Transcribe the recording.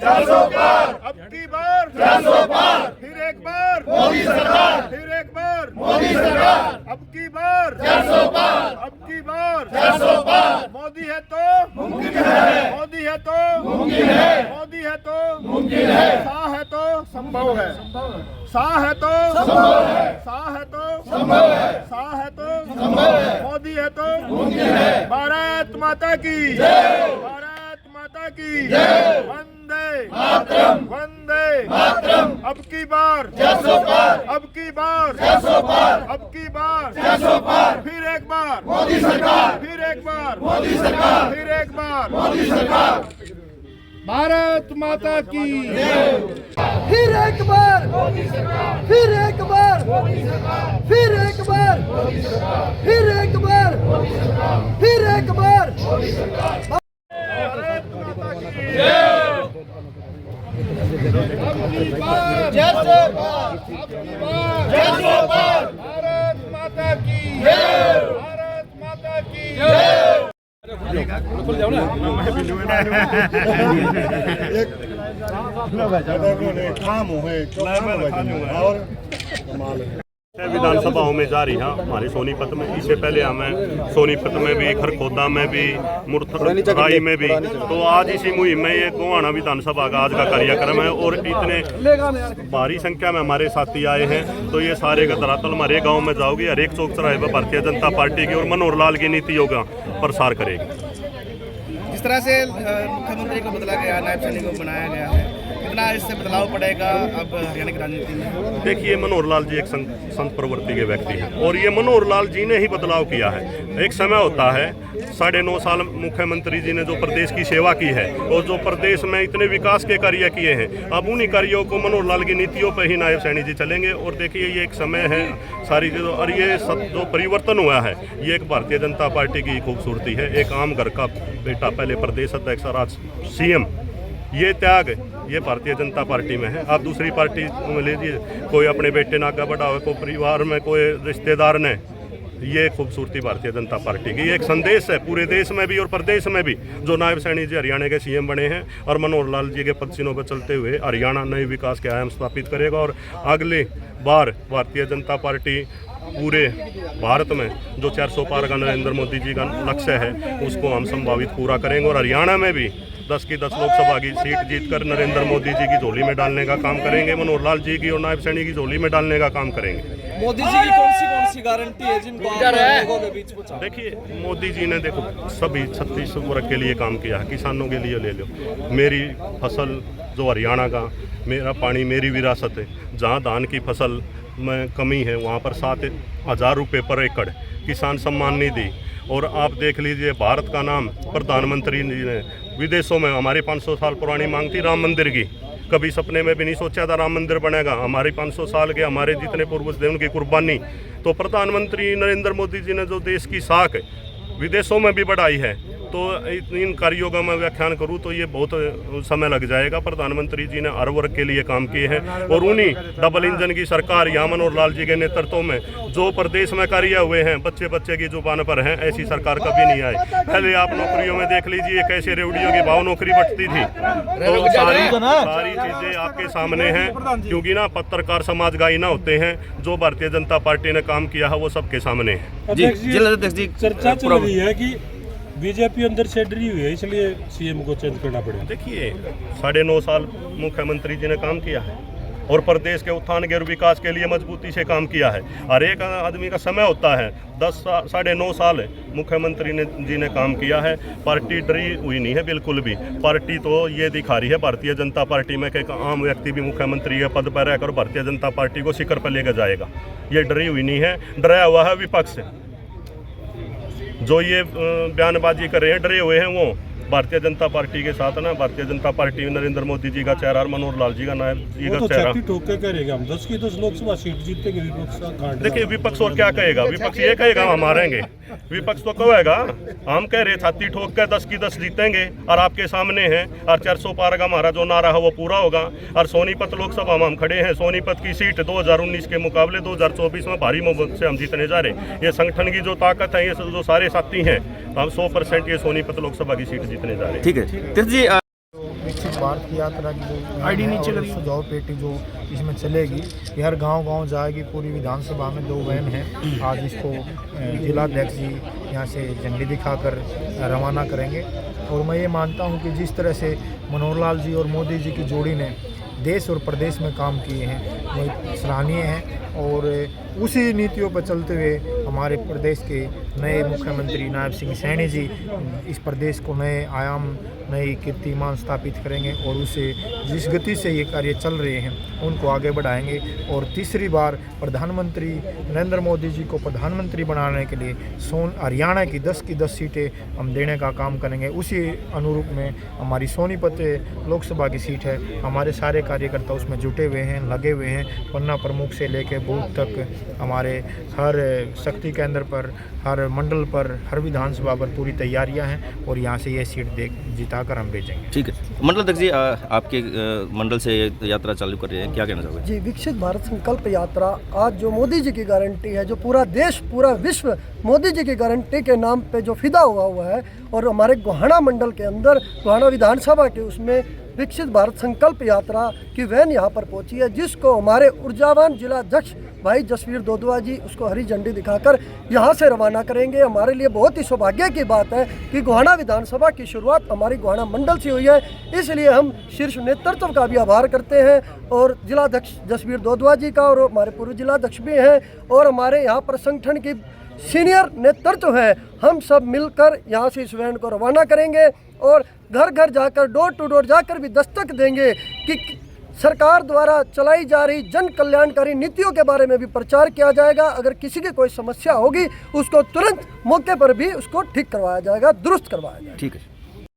400 पार, अब की बार 400 पार, फिर एक बार मोदी सरकार, फिर एक बार मोदी सरकार, अब की बार 400 पार, अब की बार 400 पार, मोदी है तो मुमकिन है, मोदी है तो मुमकिन है, मोदी है तो मुमकिन है, सा है तो संभव है, सा है तो संभव है, सा है तो संभव है, सा है तो संभव है, मोदी है तो मुमकिन है। भारत माता की जय, भारत माता की जय, वंदे मातरम, वंदे मातरम, अब की बार 400 पार, अब की बार 400 पार, अब की बार 400 पार, फिर एक बार मोदी सरकार, फिर एक बार मोदी सरकार, फिर एक बार मोदी सरकार, भारत माता की फिर एक बार फिर एक बार फिर एक बार फिर एक बार फिर एक बार भारत माता की जैसे बार 400 पार, भारत माता की जय, भारत माता की जय। विधानसभाओं में जारी है हमारे सोनीपत में। इससे पहले हमें सोनीपत में भी, खरखोदा में भी, मुरथराई में भी। तो आज इसी मुहिम में ये गोहाना विधानसभा का आज का कार्यक्रम है और इतने भारी संख्या में हमारे साथी आए हैं। तो ये सारे धरातल हमारे गांव में जाओगे, हर एक चौक चौराहे पर भारतीय जनता पार्टी की और मनोहर लाल की नीतियों का प्रसार करेगी। जिस तरह से मुख्यमंत्री को बदला गया, नायब सैनिक को बनाया गया है, कितना इससे बदलाव पड़ेगा अब हरियाणा की राजनीति में? देखिए, मनोहर लाल जी एक संत प्रवृत्ति के व्यक्ति हैं और ये मनोहर लाल जी ने ही बदलाव किया है। एक समय होता है, 9.5 साल मुख्यमंत्री जी ने जो प्रदेश की सेवा की है और जो प्रदेश में इतने विकास के कार्य किए हैं, अब उन्हीं कार्यों को मनोहर लाल की नीतियों पर ही नायब सैनी जी चलेंगे। और देखिए, ये एक समय है सारी चीज़ों, और ये सब जो परिवर्तन हुआ है, ये एक भारतीय जनता पार्टी की खूबसूरती है। एक आम घर का बेटा पहले प्रदेश अध्यक्ष और आज CM, ये त्याग ये भारतीय जनता पार्टी में है। आप दूसरी पार्टी में लीजिए, कोई अपने बेटे ने आगे बढ़ावे, कोई परिवार में, कोई रिश्तेदार ने, ये खूबसूरती भारतीय जनता पार्टी की। ये एक संदेश है पूरे देश में भी और प्रदेश में भी। जो नायब सैनी जी हरियाणा के CM बने हैं और मनोहर लाल जी के पदचिन्हों पर चलते हुए हरियाणा नए विकास के आयाम स्थापित करेगा। और अगली बार भारतीय जनता पार्टी पूरे भारत में जो 400 पार का नरेंद्र मोदी जी का लक्ष्य है, उसको हम संभावित पूरा करेंगे। और हरियाणा में भी 10 की 10 लोकसभा की सीट जीतकर नरेंद्र मोदी जी की झोली में डालने का काम करेंगे। मनोहर लाल जी की और नायब सैनी की झोली में डालने का काम करेंगे। मोदी जी की कौन सी गारंटी है जिनको आप लोगों के बीच पहुंचा? देखिए, मोदी जी ने देखो सभी 36 वर्ग के लिए काम किया है। किसानों के लिए ले लो, मेरी फसल जो हरियाणा का, मेरा पानी मेरी विरासत है। जहाँ धान की फसल में कमी है, वहाँ पर 7,000 रुपये पर एकड़ किसान सम्मान निधि। और आप देख लीजिए, भारत का नाम प्रधानमंत्री जी ने विदेशों में, हमारी 500 साल पुरानी मांग थी राम मंदिर की, कभी सपने में भी नहीं सोचा था राम मंदिर बनेगा। हमारी 500 साल के हमारे जितने पूर्वज थे उनकी कुर्बानी। तो प्रधानमंत्री नरेंद्र मोदी जी ने जो देश की साख विदेशों में भी बढ़ाई है, तो इन कार्यों का मैं व्याख्यान करूं तो ये बहुत समय लग जाएगा। प्रधानमंत्री जी ने हर वर्ग के लिए काम किए हैं और उन्हीं डबल इंजन की सरकार या मनोहर लाल जी के नेतृत्व में जो प्रदेश में कार्य हुए हैं, बच्चे बच्चे की जुबान पर हैं, ऐसी सरकार कभी नहीं आई। पहले आप नौकरियों में देख लीजिए कैसे रेवड़ियों की भाव नौकरी बढ़ती थी। तो सारी चीज़ें आपके सामने हैं, क्योंकि ना पत्रकार समाज गाई ना होते हैं। जो भारतीय जनता पार्टी ने काम किया है वो सबके सामने है। जी, चर्चा चल रही है कि बीजेपी अंदर से डरी हुई है, इसलिए CM को चेंज करना पड़ेगा। देखिए, 9.5 साल मुख्यमंत्री जी ने काम किया है और प्रदेश के उत्थान के और विकास के लिए मजबूती से काम किया है। हर एक आदमी का समय होता है। 9.5 साल मुख्यमंत्री जी ने काम किया है। पार्टी डरी हुई नहीं है बिल्कुल भी। पार्टी तो ये दिखा रही है भारतीय जनता पार्टी में कि एक आम व्यक्ति भी मुख्यमंत्री के पद पर रहकर भारतीय जनता पार्टी को शिखर पर लेकर जाएगा। ये डरी हुई नहीं है। डराया हुआ है विपक्ष। जो ये बयानबाजी कर रहे हैं, डरे हुए हैं, वो भारतीय जनता पार्टी के साथ ना। भारतीय जनता पार्टी नरेंद्र मोदी जी का चेहरा और मनोहर लाल जी का नायब जी का चेहरा। ठोक के करेगा, हम 10 की 10 लोकसभा सीट जीतेंगे। विपक्ष देखिए, विपक्ष और क्या कहेगा? विपक्ष ये कहेगा हम हारेंगे। विपक्ष तो कहेगा हम कह रहे छाती ठोक कर 10 की 10 जीतेंगे और आपके सामने है। और 400 पार का हमारा जो नारा है वो पूरा होगा। और सोनीपत लोकसभा में हम खड़े हैं। सोनीपत की सीट 2019 के मुकाबले 2024 में भारी बहुमत से हम जीतने जा रहे हैं। ये संगठन की जो ताकत है, ये जो सारे साथी हैं, हम 100% ये सोनीपत लोकसभा की सीट जीतने जा रहे हैं। ठीक है तीर्थ जी। भारत की यात्रा की जो आईडी नीचे लगी सुझाव पेटी जो इसमें चलेगी, ये हर गांव जाएगी। पूरी विधानसभा में 2 वैन है। आज इसको जिलाध्यक्ष जी यहाँ से झंडी दिखाकर रवाना करेंगे। और मैं ये मानता हूँ कि जिस तरह से मनोहर लाल जी और मोदी जी की जोड़ी ने देश और प्रदेश में काम किए हैं वो सराहनीय हैं। और उसी नीतियों पर चलते हुए हमारे प्रदेश के नए मुख्यमंत्री नायब सिंह सैनी जी इस प्रदेश को नए आयाम, नई कीर्तिमान स्थापित करेंगे और उसे जिस गति से ये कार्य चल रहे हैं उनको आगे बढ़ाएंगे। और तीसरी बार प्रधानमंत्री नरेंद्र मोदी जी को प्रधानमंत्री बनाने के लिए हरियाणा की 10 की 10 सीटें हम देने का काम करेंगे। उसी अनुरूप में हमारी सोनीपत लोकसभा की सीट है, हमारे सारे कार्यकर्ता उसमें जुटे हुए हैं, लगे हुए हैं। पन्ना प्रमुख से लेकर बूथ तक हमारे हर शक्ति केंद्र पर, हर मंडल पर, हर विधानसभा पर पूरी तैयारियां हैं और यहाँ से ये सीट जिताकर हम भेजेंगे। ठीक है, मंडल अध्यक्ष जी आपके मंडल से यात्रा चालू कर रहे हैं, क्या कहना चाहोगे? जी, विकसित भारत संकल्प यात्रा आज जो मोदी जी की गारंटी है, जो पूरा देश पूरा विश्व मोदी जी की गारंटी के नाम पे जो फिदा हुआ है, और हमारे गोहाना मंडल के अंदर गोहाना विधानसभा के उसमें विकसित भारत संकल्प यात्रा की वैन यहाँ पर पहुँची है, जिसको हमारे ऊर्जावान जिलाध्यक्ष भाई जसवीर दोदवा जी उसको हरी झंडी दिखाकर यहाँ से रवाना करेंगे। हमारे लिए बहुत ही सौभाग्य की बात है कि गोहाना विधानसभा की शुरुआत हमारी गोहाना मंडल से हुई है, इसलिए हम शीर्ष नेतृत्व का भी आभार करते हैं और जिलाध्यक्ष जसवीर दोदवा जी का, और हमारे पूर्व जिलाध्यक्ष भी हैं और हमारे यहाँ पर संगठन की सीनियर नेतृत्व है। हम सब मिलकर यहाँ से इस वैन को रवाना करेंगे और घर घर जाकर, डोर टू डोर जाकर भी दस्तक देंगे कि सरकार द्वारा चलाई जा रही जन कल्याणकारी नीतियों के बारे में भी प्रचार किया जाएगा। अगर किसी की कोई समस्या होगी उसको तुरंत मौके पर भी उसको ठीक करवाया जाएगा, दुरुस्त करवाया जाएगा। ठीक है।